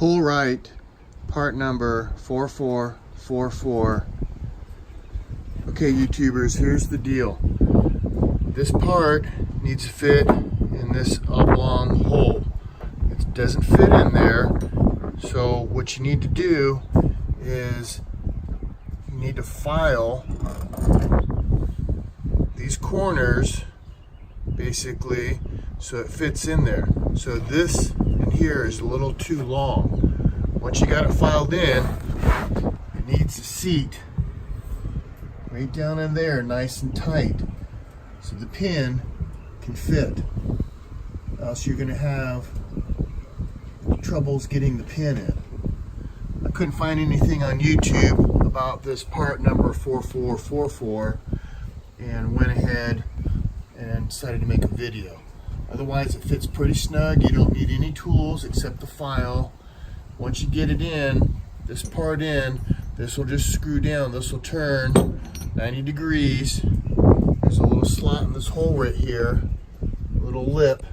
Pullrite part number 4444. Okay, YouTubers, here's the deal. This part needs to fit in this oblong hole. It doesn't fit in there, so what you need to do is you need to file these corners basically so it fits in there. So this in here is a little too long. Once you got it filed in, it needs a seat right down in there, nice and tight, so the pin can fit. Else you're going to have troubles getting the pin in. I couldn't find anything on YouTube about this part number 4444 and went ahead and decided to make a video. Otherwise it fits pretty snug. You don't need any tools except the file. Once you get it in, this part in, this will just screw down. This will turn 90 degrees. There's a little slot in this hole right here, a little lip,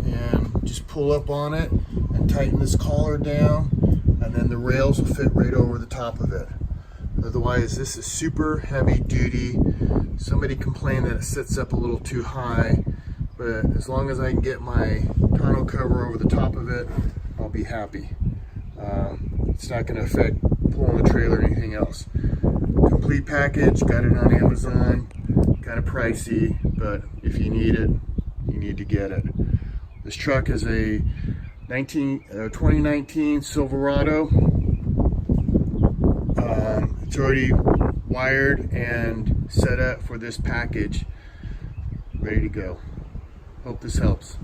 and just pull up on it and tighten this collar down, and then the rails will fit right over the top of it. Otherwise, this is super heavy duty. Somebody complained that it sits up a little too high, but as long as I can get my tonneau cover over the top of it, I'll be happy. It's not going to affect pulling the trailer or anything else. Complete package, got it on Amazon. Kind of pricey, but if you need it, you need to get it. This truck is a 2019 Silverado. It's already wired and set up for this package, ready to go. Hope this helps.